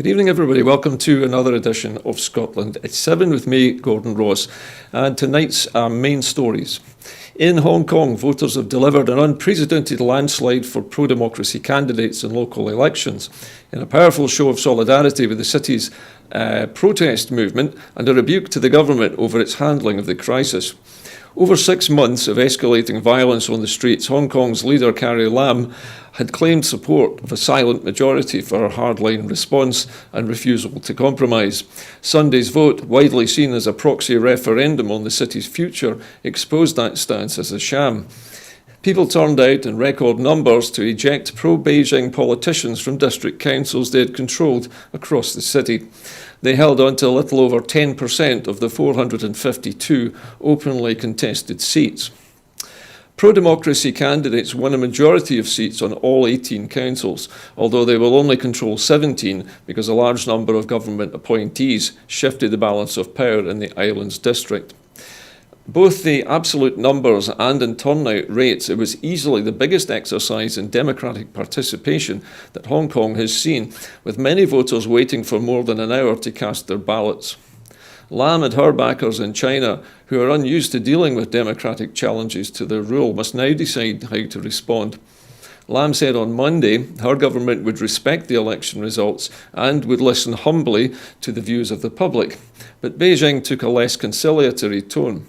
Good evening, everybody. Welcome to another edition of Scotland at 7 with me, Gordon Ross. And tonight's main stories. In Hong Kong, voters have delivered an unprecedented landslide for pro-democracy candidates in local elections, in a powerful show of solidarity with the city's protest movement and a rebuke to the government over its handling of the crisis. Over 6 months of escalating violence on the streets, Hong Kong's leader Carrie Lam had claimed support of a silent majority for her hardline response and refusal to compromise. Sunday's vote, widely seen as a proxy referendum on the city's future, exposed that stance as a sham. People turned out in record numbers to eject pro-Beijing politicians from district councils they had controlled across the city. They held on to a little over 10% of the 452 openly contested seats. Pro-democracy candidates won a majority of seats on all 18 councils, although they will only control 17 because a large number of government appointees shifted the balance of power in the island's district. Both the absolute numbers and in turnout rates, it was easily the biggest exercise in democratic participation that Hong Kong has seen, with many voters waiting for more than an hour to cast their ballots. Lam and her backers in China, who are unused to dealing with democratic challenges to their rule, must now decide how to respond. Lam said on Monday her government would respect the election results and would listen humbly to the views of the public, but Beijing took a less conciliatory tone.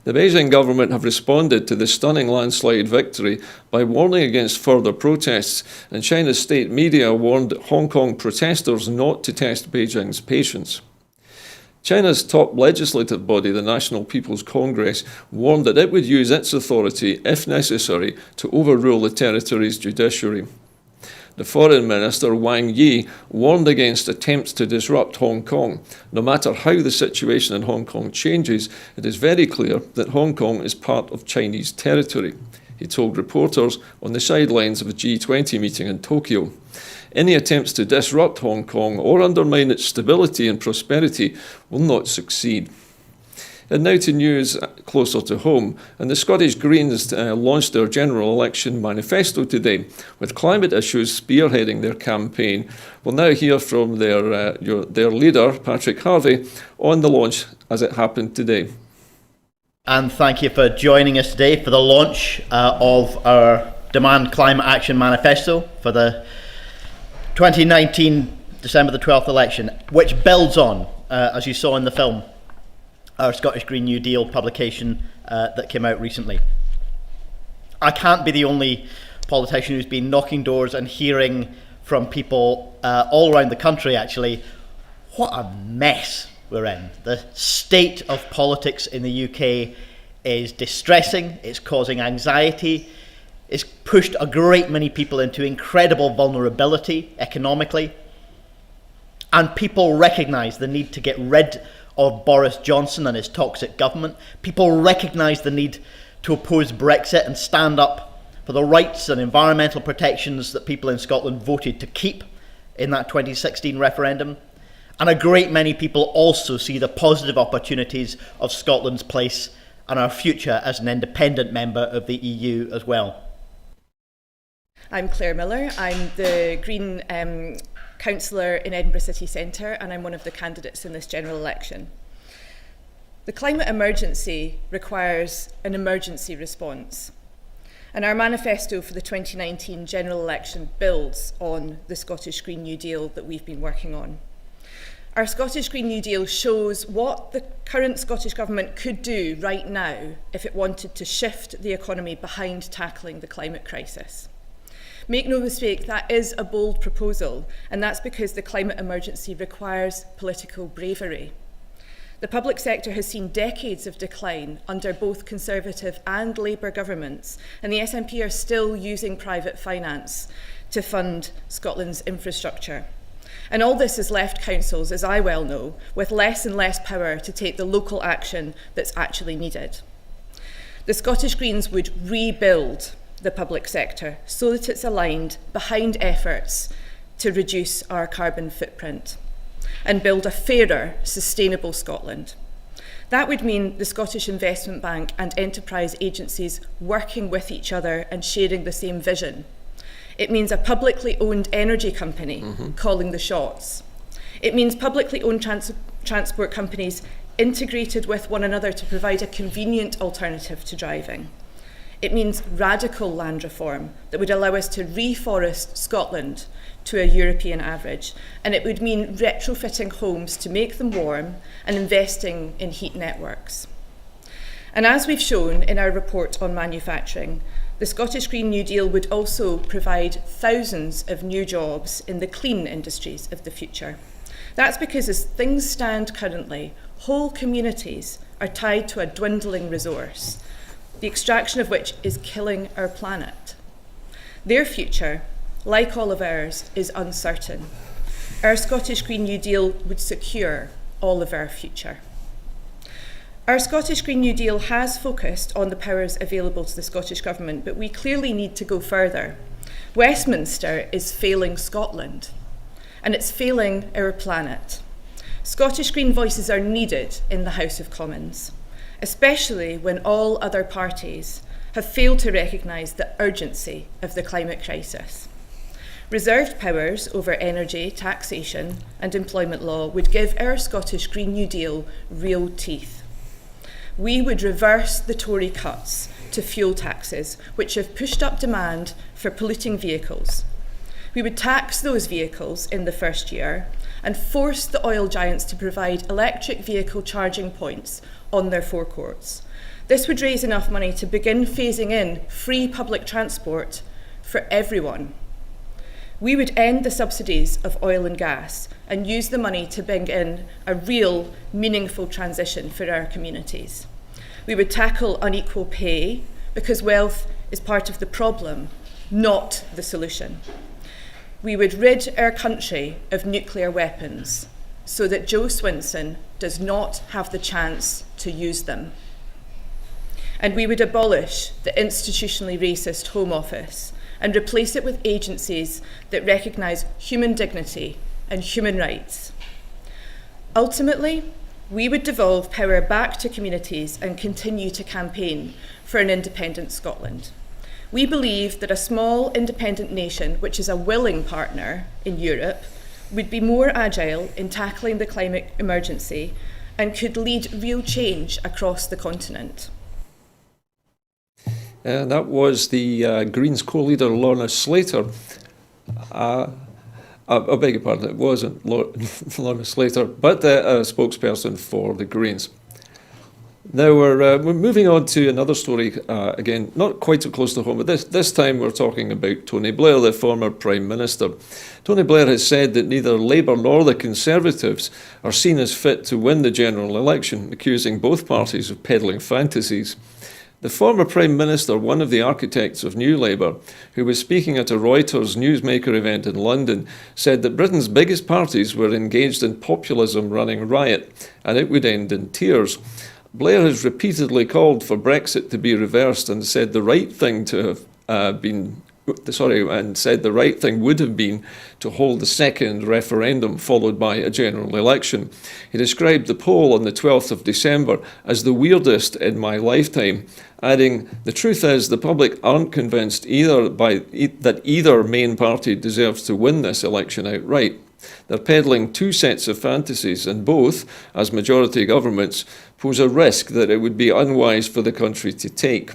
The Beijing government have responded to the stunning landslide victory by warning against further protests, and China's state media warned Hong Kong protesters not to test Beijing's patience. China's top legislative body, the National People's Congress, warned that it would use its authority, if necessary, to overrule the territory's judiciary. The Foreign Minister, Wang Yi, warned against attempts to disrupt Hong Kong. No matter how the situation in Hong Kong changes, it is very clear that Hong Kong is part of Chinese territory, he told reporters on the sidelines of a G20 meeting in Tokyo. Any attempts to disrupt Hong Kong or undermine its stability and prosperity will not succeed. And now to news closer to home. And the Scottish Greens launched their general election manifesto today, with climate issues spearheading their campaign. We'll now hear from their leader, Patrick Harvie, on the launch as it happened today. And thank you for joining us today for the launch of our Demand Climate Action Manifesto for the 2019 December the 12th election, which builds on, as you saw in the film, our Scottish Green New Deal publication that came out recently. I can't be the only politician who's been knocking doors and hearing from people all around the country, actually, what a mess we're in. The state of politics in the UK is distressing, it's causing anxiety, it's pushed a great many people into incredible vulnerability economically, and people recognise the need to get rid of Boris Johnson and his toxic government. People recognise the need to oppose Brexit and stand up for the rights and environmental protections that people in Scotland voted to keep in that 2016 referendum. And a great many people also see the positive opportunities of Scotland's place and our future as an independent member of the EU as well. I'm Claire Miller. I'm the Green councillor in Edinburgh City Centre, and I'm one of the candidates in this general election. The climate emergency requires an emergency response, and our manifesto for the 2019 general election builds on the Scottish Green New Deal that we've been working on. Our Scottish Green New Deal shows what the current Scottish Government could do right now if it wanted to shift the economy behind tackling the climate crisis. Make no mistake, that is a bold proposal, and that's because the climate emergency requires political bravery. The public sector has seen decades of decline under both Conservative and Labour governments, and the SNP are still using private finance to fund Scotland's infrastructure. And all this has left councils, as I well know, with less and less power to take the local action that's actually needed. The Scottish Greens would rebuild the public sector so that it's aligned behind efforts to reduce our carbon footprint and build a fairer, sustainable Scotland. That would mean the Scottish Investment Bank and enterprise agencies working with each other and sharing the same vision. It means a publicly owned energy company calling the shots. It means publicly owned transport companies integrated with one another to provide a convenient alternative to driving. It means radical land reform that would allow us to reforest Scotland to a European average, and it would mean retrofitting homes to make them warm and investing in heat networks. And as we've shown in our report on manufacturing, the Scottish Green New Deal would also provide thousands of new jobs in the clean industries of the future. That's because as things stand currently, whole communities are tied to a dwindling resource, the extraction of which is killing our planet. Their future, like all of ours, is uncertain. Our Scottish Green New Deal would secure all of our future. Our Scottish Green New Deal has focused on the powers available to the Scottish Government, but we clearly need to go further. Westminster is failing Scotland, and it's failing our planet. Scottish Green voices are needed in the House of Commons, especially when all other parties have failed to recognise the urgency of the climate crisis. Reserved powers over energy, taxation and employment law would give our Scottish Green New Deal real teeth. We would reverse the Tory cuts to fuel taxes, which have pushed up demand for polluting vehicles. We would tax those vehicles in the first year and force the oil giants to provide electric vehicle charging points on their forecourts. This would raise enough money to begin phasing in free public transport for everyone. We would end the subsidies of oil and gas and use the money to bring in a real, meaningful transition for our communities. We would tackle unequal pay because wealth is part of the problem, not the solution. We would rid our country of nuclear weapons so that Jo Swinson does not have the chance to use them. And we would abolish the institutionally racist Home Office and replace it with agencies that recognise human dignity and human rights. Ultimately, we would devolve power back to communities and continue to campaign for an independent Scotland. We believe that a small independent nation, which is a willing partner in Europe, would be more agile in tackling the climate emergency and could lead real change across the continent. That was the Greens co-leader Lorna Slater. I beg your pardon, it wasn't Lorna Slater, but a spokesperson for the Greens. Now we're moving on to another story, again, not quite so close to home, but this time we're talking about Tony Blair, the former Prime Minister. Tony Blair has said that neither Labour nor the Conservatives are seen as fit to win the general election, accusing both parties of peddling fantasies. The former Prime Minister, one of the architects of New Labour, who was speaking at a Reuters newsmaker event in London, said that Britain's biggest parties were engaged in populism running riot, and it would end in tears. Blair has repeatedly called for Brexit to be reversed and said the right thing would have been to hold the second referendum followed by a general election. He described the poll on the 12th of December as the weirdest in my lifetime, adding, "The truth is the public aren't convinced that either main party deserves to win this election outright. They're peddling two sets of fantasies, and both, as majority governments, pose a risk that it would be unwise for the country to take."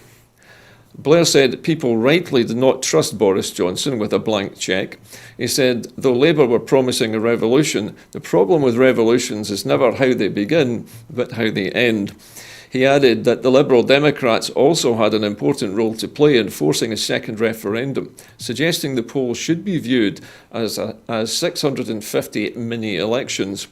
Blair said people rightly did not trust Boris Johnson with a blank cheque. He said, though Labour were promising a revolution, the problem with revolutions is never how they begin, but how they end. He added that the Liberal Democrats also had an important role to play in forcing a second referendum, suggesting the poll should be viewed as 650 mini-elections.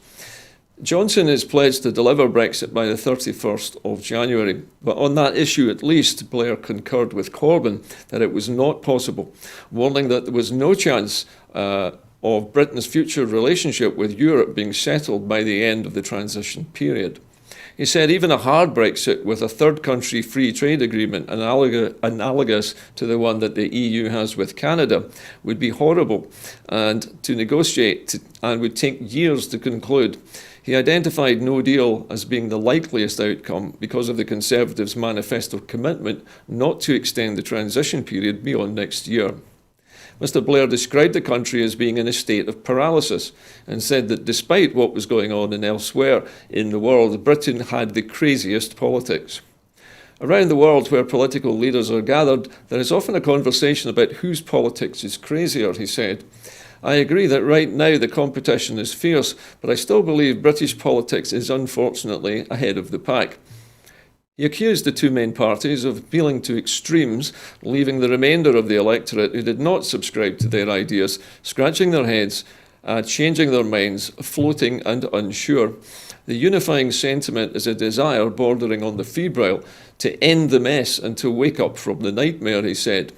Johnson is pledged to deliver Brexit by the 31st of January, but on that issue at least, Blair concurred with Corbyn that it was not possible, warning that there was no chance of Britain's future relationship with Europe being settled by the end of the transition period. He said even a hard Brexit with a third country free trade agreement analogous to the one that the EU has with Canada would be horrible and to negotiate and would take years to conclude. He identified no deal as being the likeliest outcome because of the Conservatives' manifesto commitment not to extend the transition period beyond next year. Mr. Blair described the country as being in a state of paralysis and said that despite what was going on and elsewhere in the world, Britain had the craziest politics. Around the world where political leaders are gathered, there is often a conversation about whose politics is crazier, he said. I agree that right now the competition is fierce, but I still believe British politics is unfortunately ahead of the pack. He accused the two main parties of appealing to extremes, leaving the remainder of the electorate who did not subscribe to their ideas scratching their heads, changing their minds, floating and unsure. The unifying sentiment is a desire bordering on the febrile to end the mess and to wake up from the nightmare, he said.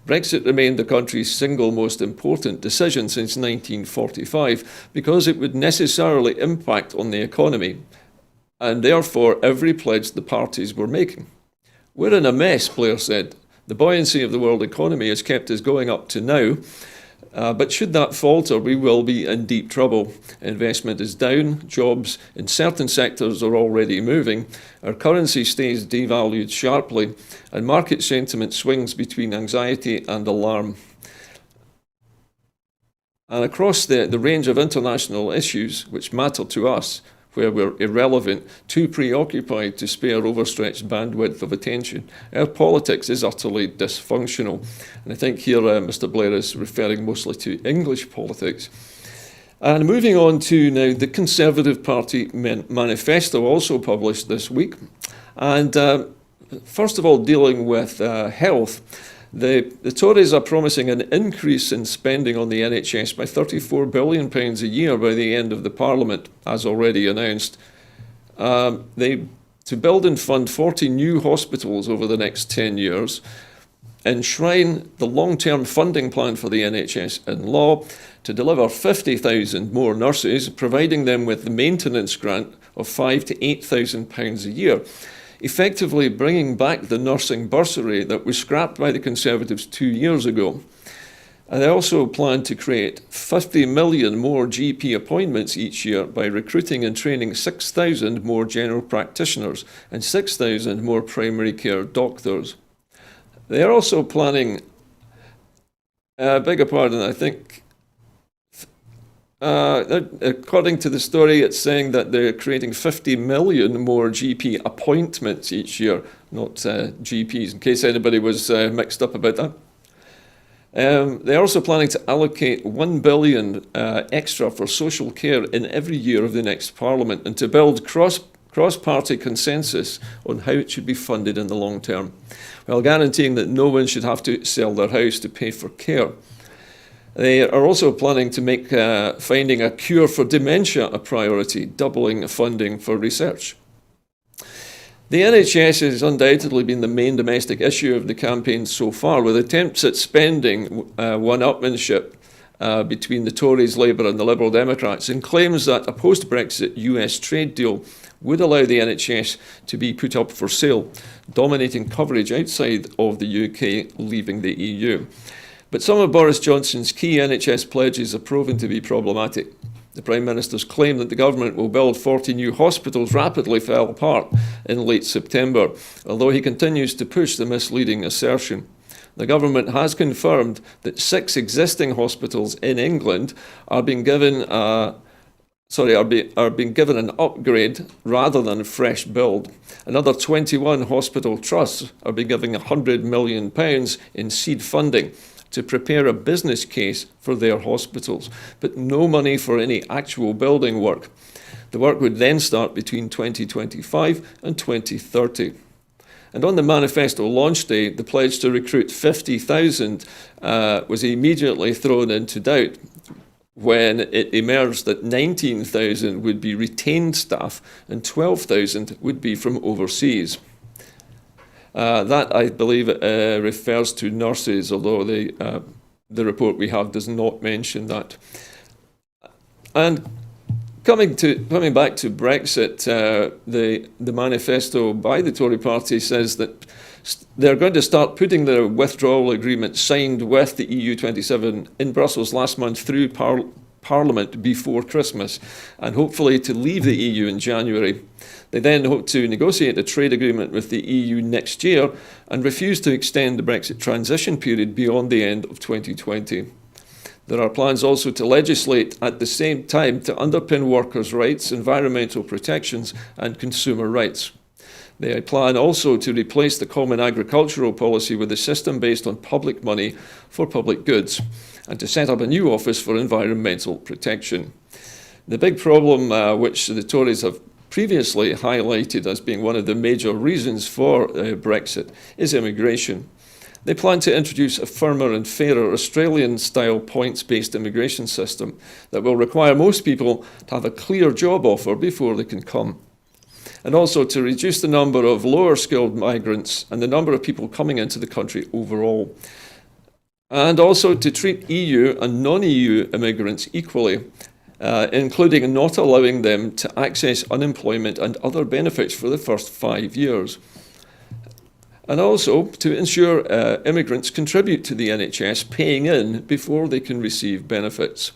Brexit remained the country's single most important decision since 1945 because it would necessarily impact on the economy, and therefore every pledge the parties were making. We're in a mess, Blair said. The buoyancy of the world economy has kept us going up to now, but should that falter, we will be in deep trouble. Investment is down, jobs in certain sectors are already moving, our currency stays devalued sharply, and market sentiment swings between anxiety and alarm. And across the range of international issues which matter to us, where we're irrelevant, too preoccupied to spare overstretched bandwidth of attention, our politics is utterly dysfunctional. And I think here Mr. Blair is referring mostly to English politics. And moving on to now the Conservative Party manifesto, also published this week. And first of all, dealing with health. The Tories are promising an increase in spending on the NHS by £34 billion a year by the end of the Parliament, as already announced. To build and fund 40 new hospitals over the next 10 years, enshrine the long-term funding plan for the NHS in law, to deliver 50,000 more nurses, providing them with the maintenance grant of £5,000 to £8,000 a year, effectively bringing back the nursing bursary that was scrapped by the Conservatives 2 years ago. And they also plan to create 50 million more GP appointments each year by recruiting and training 6,000 more general practitioners and 6,000 more primary care doctors. They are also planning, beg your pardon, I think, according to the story, it's saying that they're creating 50 million more GP appointments each year, not GPs, in case anybody was mixed up about that. They're also planning to allocate 1 billion extra for social care in every year of the next Parliament and to build cross-party consensus on how it should be funded in the long term, while guaranteeing that no one should have to sell their house to pay for care. They are also planning to make finding a cure for dementia a priority, doubling funding for research. The NHS has undoubtedly been the main domestic issue of the campaign so far, with attempts at spending one-upmanship between the Tories, Labour and the Liberal Democrats, and claims that a post-Brexit US trade deal would allow the NHS to be put up for sale, dominating coverage outside of the UK, leaving the EU. But some of Boris Johnson's key NHS pledges have proven to be problematic. The Prime Minister's claim that the government will build 40 new hospitals rapidly fell apart in late September, although he continues to push the misleading assertion. The government has confirmed that 6 existing hospitals in England are being given being given an upgrade rather than a fresh build. Another 21 hospital trusts are being given £100 million in seed funding to prepare a business case for their hospitals, but no money for any actual building work. The work would then start between 2025 and 2030. And on the manifesto launch day, the pledge to recruit 50,000 was immediately thrown into doubt when it emerged that 19,000 would be retained staff and 12,000 would be from overseas. That, I believe, refers to nurses, although the report we have does not mention that. And coming back to Brexit, the manifesto by the Tory party says that they're going to start putting the withdrawal agreement signed with the EU27 in Brussels last month through Parliament before Christmas and hopefully to leave the EU in January. They then hope to negotiate a trade agreement with the EU next year and refuse to extend the Brexit transition period beyond the end of 2020. There are plans also to legislate at the same time to underpin workers' rights, environmental protections and consumer rights. They plan also to replace the Common Agricultural Policy with a system based on public money for public goods and to set up a new office for environmental protection. The big problem which the Tories have previously highlighted as being one of the major reasons for Brexit is immigration. They plan to introduce a firmer and fairer Australian-style points-based immigration system that will require most people to have a clear job offer before they can come. And also to reduce the number of lower-skilled migrants and the number of people coming into the country overall. And also to treat EU and non-EU immigrants equally, including not allowing them to access unemployment and other benefits for the first 5 years. And also to ensure immigrants contribute to the NHS, paying in before they can receive benefits.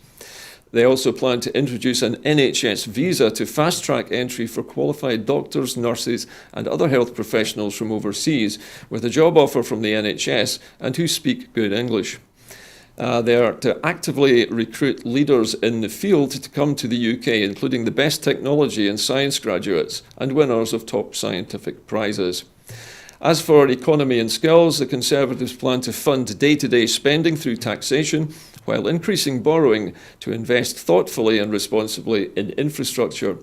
They also plan to introduce an NHS visa to fast-track entry for qualified doctors, nurses and other health professionals from overseas with a job offer from the NHS and who speak good English. They are to actively recruit leaders in the field to come to the UK, including the best technology and science graduates and winners of top scientific prizes. As for economy and skills, the Conservatives plan to fund day-to-day spending through taxation while increasing borrowing to invest thoughtfully and responsibly in infrastructure.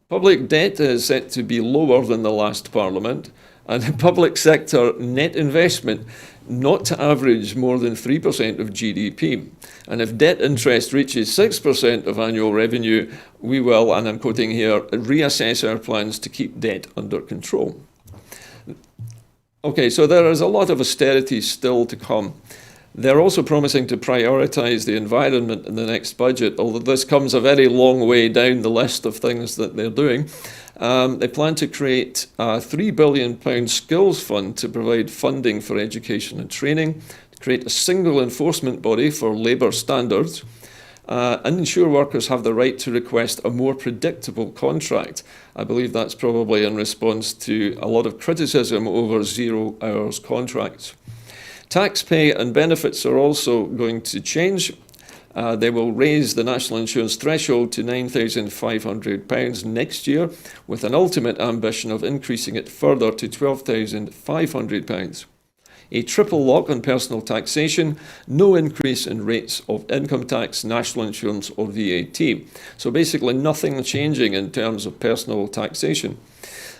Public debt is set to be lower than the last Parliament, and public sector net investment not to average more than 3% of GDP. And if debt interest reaches 6% of annual revenue, we will, and I'm quoting here, reassess our plans to keep debt under control. Okay, so there is a lot of austerity still to come. They're also promising to prioritise the environment in the next budget, although this comes a very long way down the list of things that they're doing. They plan to create a £3 billion skills fund to provide funding for education and training, to create a single enforcement body for labour standards, and ensure workers have the right to request a more predictable contract. I believe that's probably in response to a lot of criticism over 0 hours contracts. Tax pay and benefits are also going to change. They will raise the national insurance threshold to £9,500 next year, with an ultimate ambition of increasing it further to £12,500. A triple lock on personal taxation, no increase in rates of income tax, national insurance or VAT. So basically nothing changing in terms of personal taxation.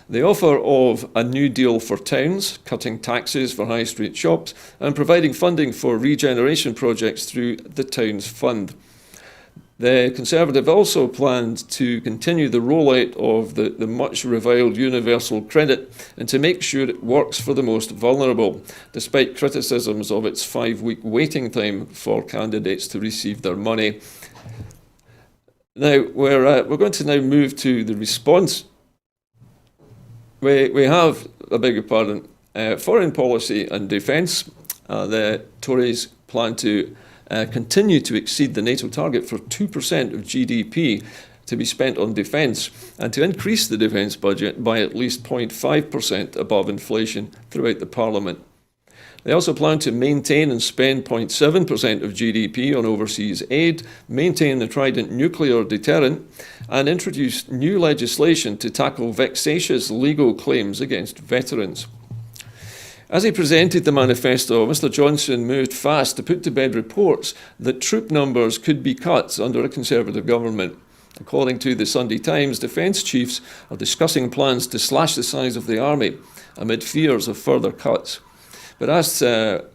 The offer of a new deal for towns, cutting taxes for high street shops and providing funding for regeneration projects through the Towns Fund. The Conservative also planned to continue the rollout of the much reviled universal credit and to make sure it works for the most vulnerable, despite criticisms of its 5-week waiting time for candidates to receive their money. Now, we're going to now move to the response. We have, I beg your pardon, foreign policy and defence. The Tories plan to continue to exceed the NATO target for 2% of GDP to be spent on defence and to increase the defence budget by at least 0.5% above inflation throughout the Parliament. They also plan to maintain and spend 0.7% of GDP on overseas aid, maintain the Trident nuclear deterrent, and introduce new legislation to tackle vexatious legal claims against veterans. As he presented the manifesto, Mr Johnson moved fast to put to bed reports that troop numbers could be cut under a Conservative government. According to the Sunday Times, defence chiefs are discussing plans to slash the size of the army amid fears of further cuts. But asked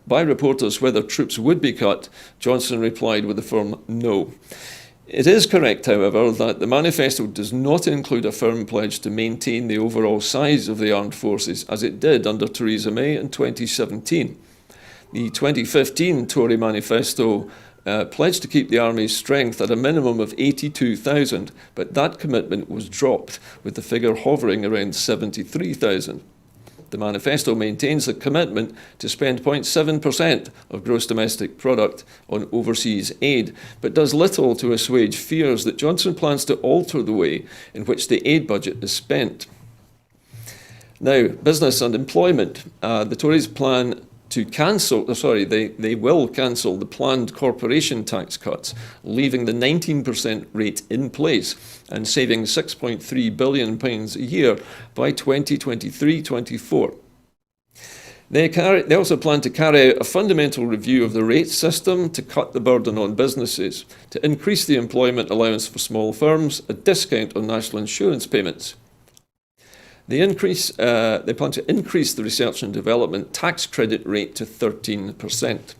by reporters whether troops would be cut, Johnson replied with a firm no. It is correct, however, that the manifesto does not include a firm pledge to maintain the overall size of the armed forces, as it did under Theresa May in 2017. The 2015 Tory manifesto pledged to keep the Army's strength at a minimum of 82,000, but that commitment was dropped, with the figure hovering around 73,000. The manifesto maintains a commitment to spend 0.7% of gross domestic product on overseas aid, but does little to assuage fears that Johnson plans to alter the way in which the aid budget is spent. Now, business and employment. The Tories plan to cancel, they will cancel the planned corporation tax cuts, leaving the 19% rate in place and saving £6.3 billion a year by 2023-24. They also plan to carry out a fundamental review of the rate system to cut the burden on businesses, to increase the employment allowance for small firms, a discount on national insurance payments. They plan to increase the research and development tax credit rate to 13%.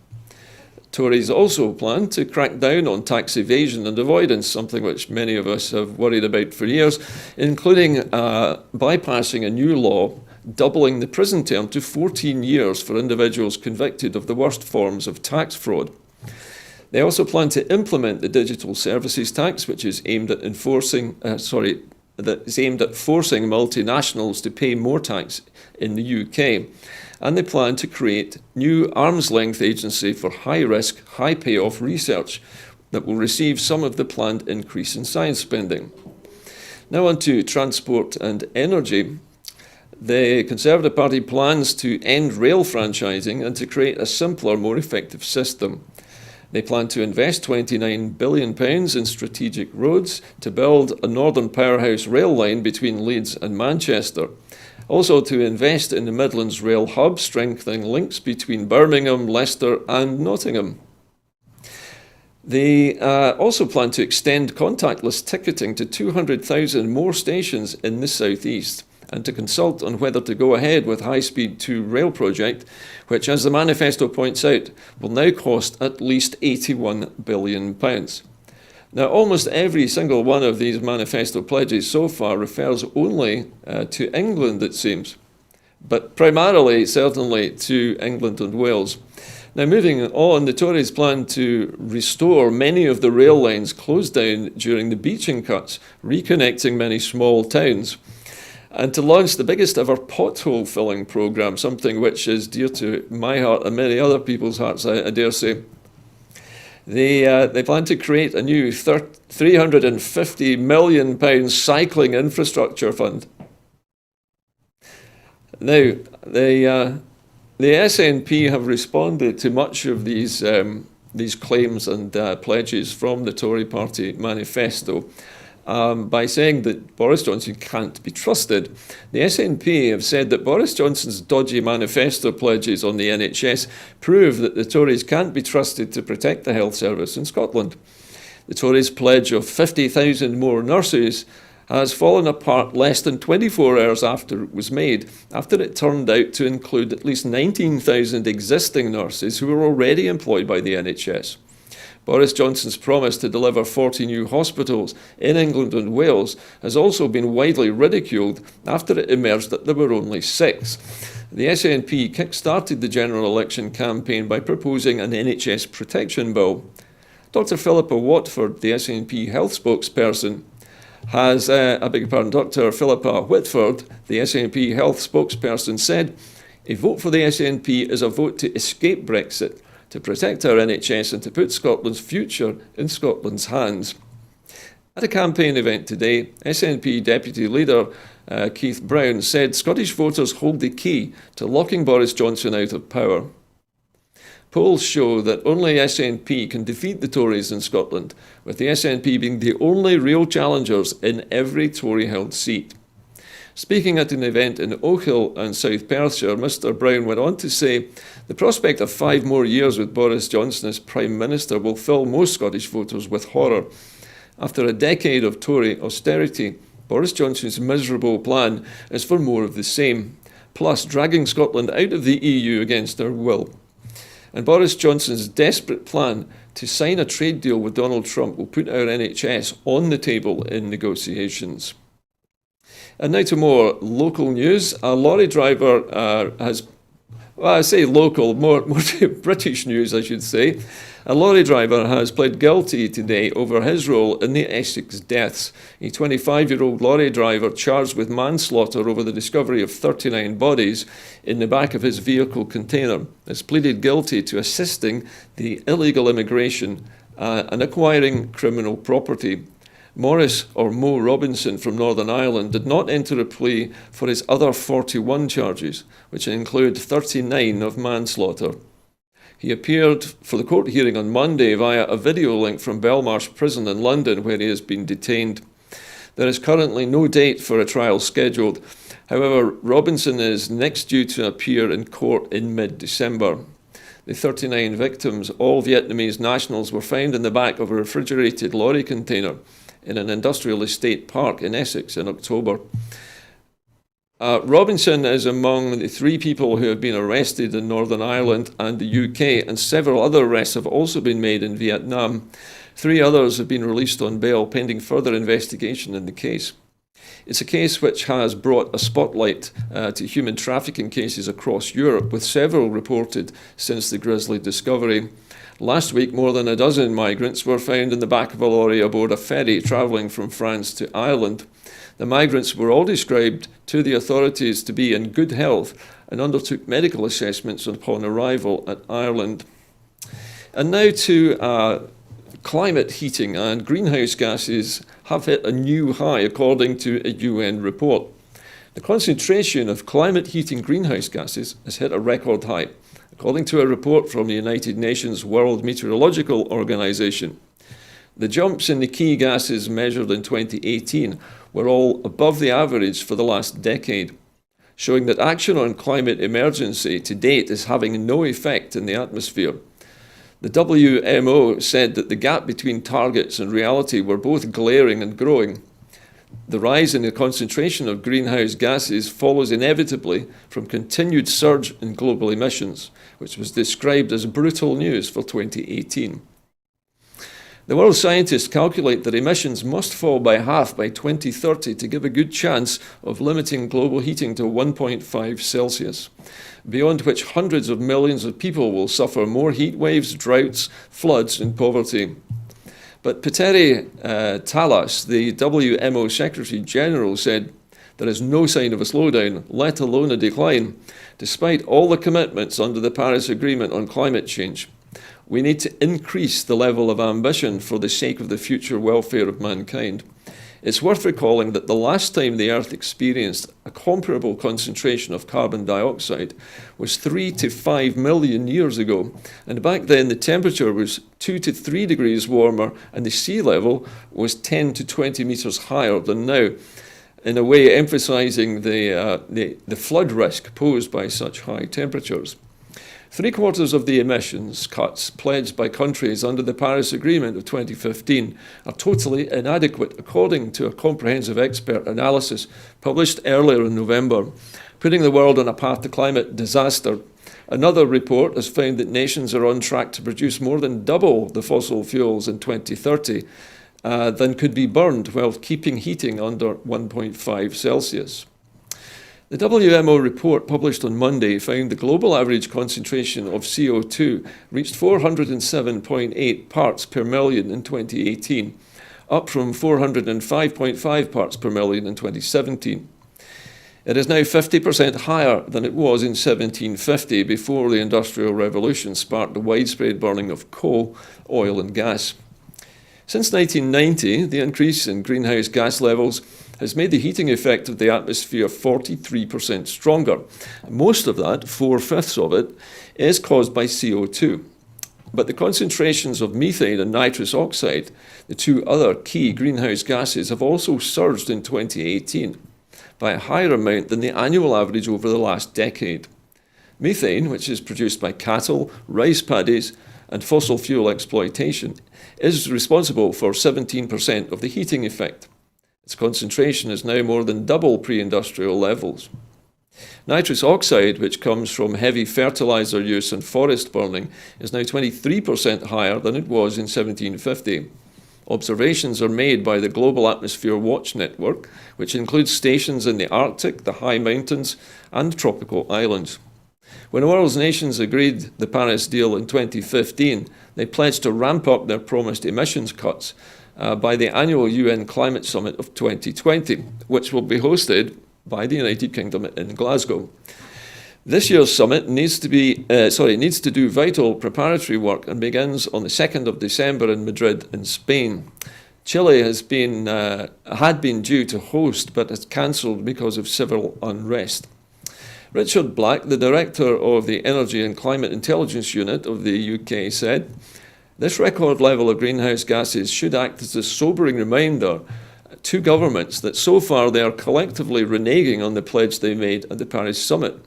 Tories also plan to crack down on tax evasion and avoidance, something which many of us have worried about for years, including bypassing a new law doubling the prison term to 14 years for individuals convicted of the worst forms of tax fraud. They also plan to implement the digital services tax, which is aimed at forcing multinationals to pay more tax in the UK. And they plan to create new arm's-length agency for high-risk, high-payoff research that will receive some of the planned increase in science spending. Now on to transport and energy. The Conservative Party plans to end rail franchising and to create a simpler, more effective system. They plan to invest £29 billion in strategic roads to build a northern powerhouse rail line between Leeds and Manchester. Also to invest in the Midlands Rail Hub, strengthening links between Birmingham, Leicester and Nottingham. They also plan to extend contactless ticketing to 200,000 more stations in the South East, and to consult on whether to go ahead with High Speed 2 rail project, which, as the manifesto points out, will now cost at least £81 billion. Now, almost every single one of these manifesto pledges so far refers only to England, it seems, but primarily, certainly, to England and Wales. Now, moving on, the Tories plan to restore many of the rail lines closed down during the beaching cuts, reconnecting many small towns, and to launch the biggest ever pothole filling programme, something which is dear to my heart and many other people's hearts, I dare say. They plan to create a new £350 million cycling infrastructure fund. Now, the SNP have responded to much of these claims and pledges from the Tory party manifesto by saying that Boris Johnson can't be trusted. The SNP have said that Boris Johnson's dodgy manifesto pledges on the NHS prove that the Tories can't be trusted to protect the health service in Scotland. The Tories' pledge of 50,000 more nurses has fallen apart less than 24 hours after it was made, after it turned out to include at least 19,000 existing nurses who were already employed by the NHS. Boris Johnson's promise to deliver 40 new hospitals in England and Wales has also been widely ridiculed after it emerged that there were only 6. The SNP kick-started the general election campaign by proposing an NHS protection bill. Dr Philippa Watford, the SNP health spokesperson, Dr Philippa Whitford, the SNP health spokesperson, said, "A vote for the SNP is a vote to escape Brexit, to protect our NHS and to put Scotland's future in Scotland's hands." At a campaign event today, SNP Deputy Leader Keith Brown said Scottish voters hold the key to locking Boris Johnson out of power. Polls show that only SNP can defeat the Tories in Scotland, with the SNP being the only real challengers in every Tory-held seat. Speaking at an event in Oakhill and South Perthshire, Mr Brown went on to say, "The prospect of 5 more years with Boris Johnson as Prime Minister will fill most Scottish voters with horror. After a decade of Tory austerity, Boris Johnson's miserable plan is for more of the same, plus dragging Scotland out of the EU against our will. And Boris Johnson's desperate plan to sign a trade deal with Donald Trump will put our NHS on the table in negotiations." And now to more local news. A lorry driver has Well, I say local, more British news, I should say. A lorry driver has pled guilty today over his role in the Essex deaths. A 25-year-old lorry driver charged with manslaughter over the discovery of 39 bodies in the back of his vehicle container has pleaded guilty to assisting the illegal immigration and acquiring criminal property. Morris, or Mo Robinson from Northern Ireland, did not enter a plea for his other 41 charges, which include 39 of manslaughter. He appeared for the court hearing on Monday via a video link from Belmarsh Prison in London, where he has been detained. There is currently no date for a trial scheduled. However, Robinson is next due to appear in court in mid-December. The 39 victims, all Vietnamese nationals, were found in the back of a refrigerated lorry container in an industrial estate park in Essex in October. Robinson is among the 3 people who have been arrested in Northern Ireland and the UK, and several other arrests have also been made in Vietnam. 3 others have been released on bail pending further investigation in the case. It's a case which has brought a spotlight to human trafficking cases across Europe, with several reported since the grisly discovery. Last week, more than a dozen migrants were found in the back of a lorry aboard a ferry travelling from France to Ireland. The migrants were all described to the authorities to be in good health and undertook medical assessments upon arrival at Ireland. And now to climate heating, and greenhouse gases have hit a new high according to a UN report. The concentration of climate heating greenhouse gases has hit a record high, according to a report from the United Nations World Meteorological Organization. The jumps in the key gases measured in 2018 were all above the average for the last decade, showing that action on climate emergency to date is having no effect in the atmosphere. The WMO said that the gap between targets and reality were both glaring and growing. The rise in the concentration of greenhouse gases follows inevitably from continued surge in global emissions, which was described as brutal news for 2018. The world scientists calculate that emissions must fall by half by 2030 to give a good chance of limiting global heating to 1.5 Celsius, beyond which hundreds of millions of people will suffer more heat waves, droughts, floods, and poverty. But Petteri Talas, the WMO Secretary General, said there is no sign of a slowdown, let alone a decline, despite all the commitments under the Paris Agreement on climate change. We need to increase the level of ambition for the sake of the future welfare of mankind. It's worth recalling that the last time the Earth experienced a comparable concentration of carbon dioxide was 3 to 5 million years ago, and back then the temperature was 2 to 3 degrees warmer and the sea level was 10 to 20 metres higher than now, in a way emphasising the flood risk posed by such high temperatures. 3/4 of the emissions cuts pledged by countries under the Paris Agreement of 2015 are totally inadequate, according to a comprehensive expert analysis published earlier in November, putting the world on a path to climate disaster. Another report has found that nations are on track to produce more than double the fossil fuels in 2030 than could be burned while keeping heating under 1.5 Celsius. The WMO report published on Monday found the global average concentration of CO2 reached 407.8 parts per million in 2018, up from 405.5 parts per million in 2017. It is now 50% higher than it was in 1750, before the Industrial Revolution sparked the widespread burning of coal, oil and gas. Since 1990, the increase in greenhouse gas levels has made the heating effect of the atmosphere 43% stronger. Most of that, 4/5 of it, is caused by CO2. But the concentrations of methane and nitrous oxide, the 2 other key greenhouse gases, have also surged in 2018 by a higher amount than the annual average over the last decade. Methane, which is produced by cattle, rice paddies, and fossil fuel exploitation, is responsible for 17% of the heating effect. Its concentration is now more than double pre-industrial levels. Nitrous oxide, which comes from heavy fertilizer use and forest burning, is now 23% higher than it was in 1750. Observations are made by the Global Atmosphere Watch Network, which includes stations in the Arctic, the high mountains, and tropical islands. When the world's nations agreed the Paris deal in 2015, they pledged to ramp up their promised emissions cuts by the annual UN Climate Summit of 2020, which will be hosted by the United Kingdom in Glasgow. This year's summit needs to do vital preparatory work and begins on the 2nd of December in Madrid in Spain. Chile had been due to host, but has cancelled because of civil unrest. Richard Black, the director of the Energy and Climate Intelligence Unit of the UK, said, "This record level of greenhouse gases should act as a sobering reminder to governments that so far they are collectively reneging on the pledge they made at the Paris summit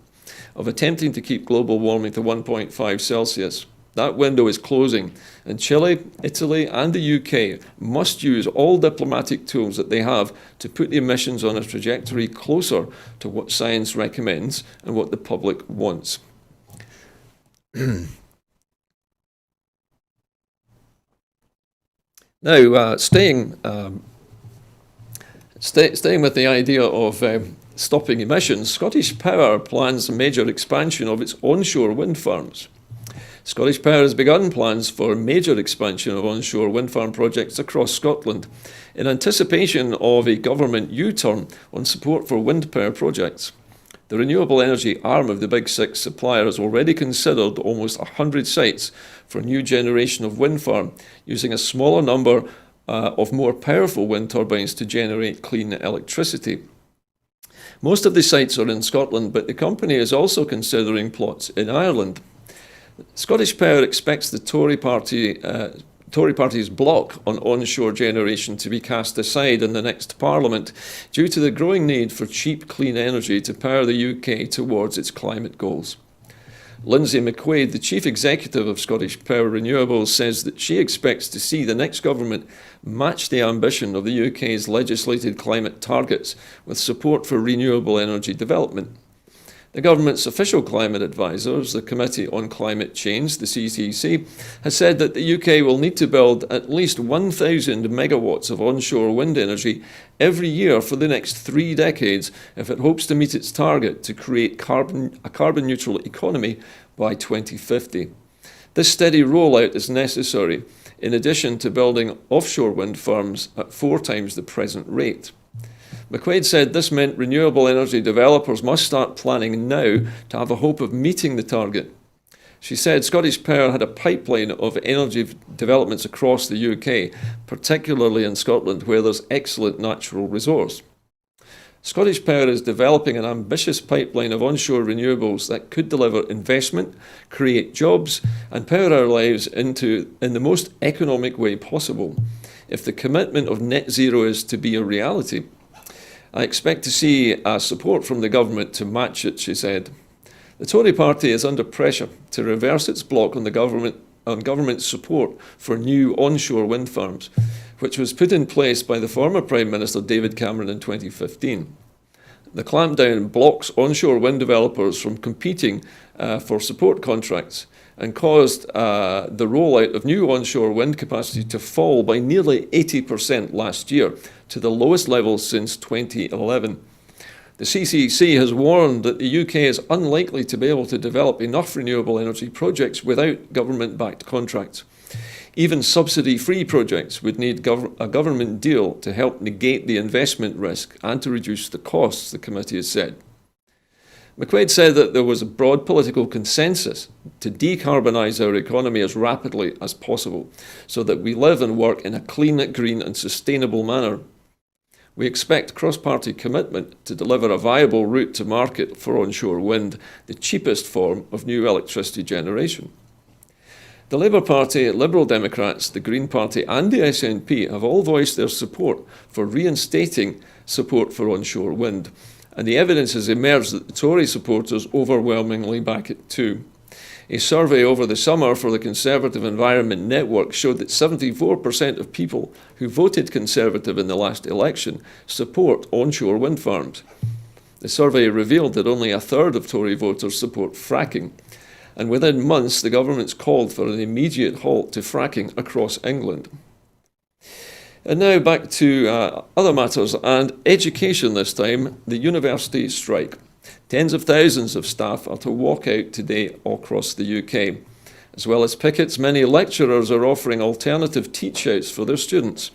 of attempting to keep global warming to 1.5 Celsius. That window is closing, and Chile, Italy and the UK must use all diplomatic tools that they have to put the emissions on a trajectory closer to what science recommends and what the public wants." Now, staying with the idea of stopping emissions, Scottish Power plans a major expansion of its onshore wind farms. Scottish Power has begun plans for a major expansion of onshore wind farm projects across Scotland in anticipation of a government U-turn on support for wind power projects. The renewable energy arm of the Big Six supplier has already considered almost 100 sites for a new generation of wind farm, using a smaller number of more powerful wind turbines to generate clean electricity. Most of the sites are in Scotland, but the company is also considering plots in Ireland. Scottish Power expects the Tory party's block on onshore generation to be cast aside in the next Parliament due to the growing need for cheap, clean energy to power the UK towards its climate goals. Lindsay McQuaid, the Chief Executive of Scottish Power Renewables, says that she expects to see the next government match the ambition of the UK's legislated climate targets with support for renewable energy development. The government's official climate advisors, the Committee on Climate Change, the CCC, has said that the UK will need to build at least 1,000 megawatts of onshore wind energy every year for the next 3 decades if it hopes to meet its target to create a carbon-neutral economy by 2050. This steady rollout is necessary, in addition to building offshore wind farms at 4 times the present rate. McQuaid said this meant renewable energy developers must start planning now to have a hope of meeting the target. She said Scottish Power had a pipeline of energy developments across the UK, particularly in Scotland, where there's excellent natural resource. Scottish Power is developing an ambitious pipeline of onshore renewables that could deliver investment, create jobs, and power our lives in the most economic way possible. If the commitment of net zero is to be a reality, I expect to see support from the government to match it, she said. The Tory party is under pressure to reverse its block on government support for new onshore wind farms, which was put in place by the former Prime Minister David Cameron in 2015. The clampdown blocks onshore wind developers from competing for support contracts and caused the rollout of new onshore wind capacity to fall by nearly 80% last year, to the lowest level since 2011. The CCC has warned that the UK is unlikely to be able to develop enough renewable energy projects without government-backed contracts. Even subsidy-free projects would need a government deal to help negate the investment risk and to reduce the costs, the committee has said. McQuaid said that there was a broad political consensus to decarbonise our economy as rapidly as possible so that we live and work in a clean, green and sustainable manner. We expect cross-party commitment to deliver a viable route to market for onshore wind, the cheapest form of new electricity generation. The Labour Party, Liberal Democrats, the Green Party and the SNP have all voiced their support for reinstating support for onshore wind, and the evidence has emerged that the Tory supporters overwhelmingly back it too. A survey over the summer for the Conservative Environment Network showed that 74% of people who voted Conservative in the last election support onshore wind farms. The survey revealed that only a third of Tory voters support fracking, and within months the government's called for an immediate halt to fracking across England. And now back to other matters, and education this time, the university strike. Tens of thousands of staff are to walk out today all across the UK. As well as pickets, many lecturers are offering alternative teach-outs for their students,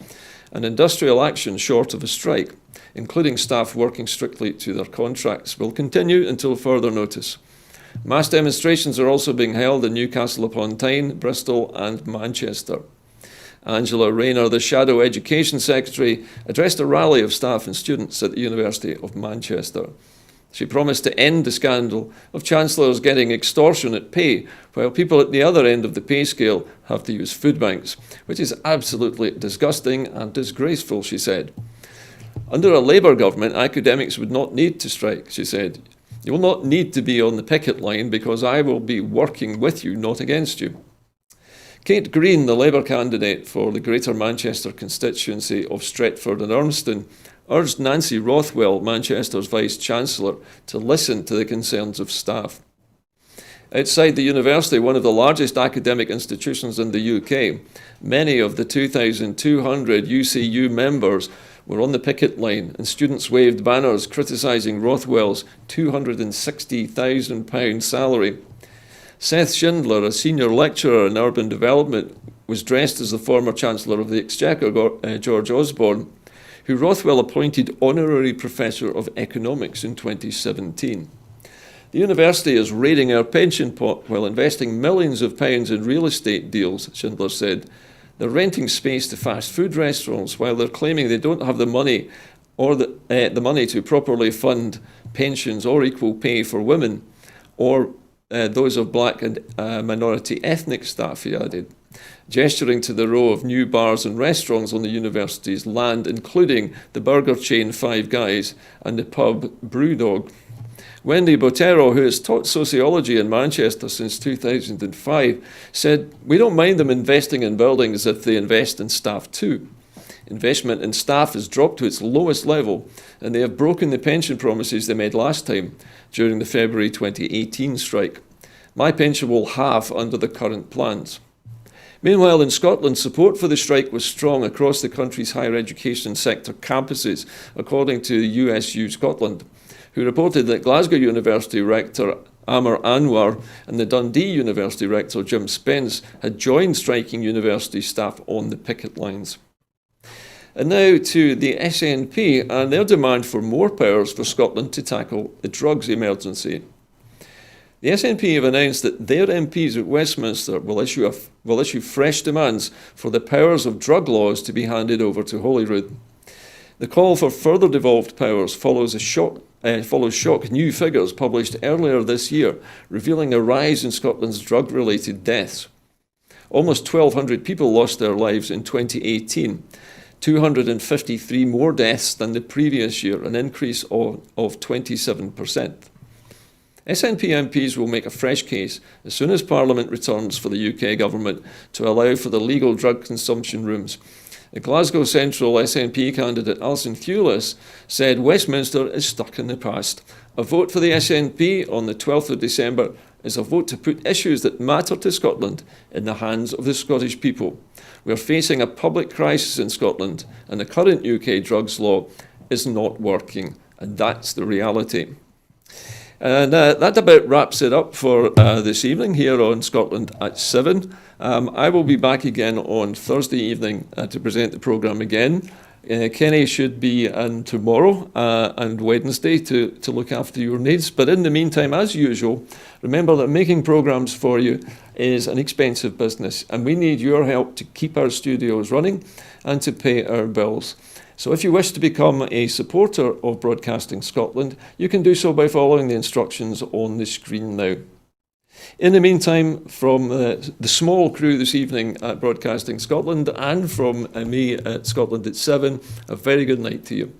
and industrial action short of a strike, including staff working strictly to their contracts, will continue until further notice. Mass demonstrations are also being held in Newcastle upon Tyne, Bristol and Manchester. Angela Rayner, the Shadow Education Secretary, addressed a rally of staff and students at the University of Manchester. She promised to end the scandal of chancellors getting extortionate pay while people at the other end of the pay scale have to use food banks, which is absolutely disgusting and disgraceful, she said. Under a Labour government, academics would not need to strike, she said. You will not need to be on the picket line because I will be working with you, not against you. Kate Green, the Labour candidate for the Greater Manchester constituency of Stretford and Urmston, urged Nancy Rothwell, Manchester's Vice-Chancellor, to listen to the concerns of staff. Outside the university, one of the largest academic institutions in the UK, many of the 2,200 UCU members were on the picket line, and students waved banners criticising Rothwell's £260,000 salary. Seth Schindler, a senior lecturer in urban development, was dressed as the former Chancellor of the Exchequer, George Osborne, who Rothwell appointed Honorary Professor of Economics in 2017. The university is raiding our pension pot while investing millions of pounds in real estate deals, Schindler said. They're renting space to fast food restaurants while they're claiming they don't have the money or the money to properly fund pensions or equal pay for women or those of black and minority ethnic staff, he added, gesturing to the row of new bars and restaurants on the university's land, including the burger chain Five Guys and the pub Brewdog. Wendy Botero, who has taught sociology in Manchester since 2005, said, "We don't mind them investing in buildings if they invest in staff too. Investment in staff has dropped to its lowest level, and they have broken the pension promises they made last time during the February 2018 strike. My pension will halve under the current plans." Meanwhile, in Scotland, support for the strike was strong across the country's higher education sector campuses, according to USU Scotland, who reported that Glasgow University Rector Amar Anwar and the Dundee University Rector Jim Spence had joined striking university staff on the picket lines. And now to the SNP and their demand for more powers for Scotland to tackle the drugs emergency. The SNP have announced that their MPs at Westminster will issue fresh demands for the powers of drug laws to be handed over to Holyrood. The call for further devolved powers follows shock new figures published earlier this year, revealing a rise in Scotland's drug-related deaths. Almost 1,200 people lost their lives in 2018, 253 more deaths than the previous year, an increase of 27%. SNP MPs will make a fresh case as soon as Parliament returns for the UK government to allow for the legal drug consumption rooms. The Glasgow Central SNP candidate Alison Thewlis said Westminster is stuck in the past. A vote for the SNP on the 12th of December is a vote to put issues that matter to Scotland in the hands of the Scottish people. We are facing a public crisis in Scotland, and the current UK drugs law is not working, and that's the reality. And that about wraps it up for this evening here on Scotland at 7. I will be back again on Thursday evening to present the programme again. Kenny should be in tomorrow and Wednesday to look after your needs. But in the meantime, as usual, remember that making programmes for you is an expensive business, and we need your help to keep our studios running and to pay our bills. So if you wish to become a supporter of Broadcasting Scotland, you can do so by following the instructions on the screen now. In the meantime, from the small crew this evening at Broadcasting Scotland and from me at Scotland at 7, a very good night to you.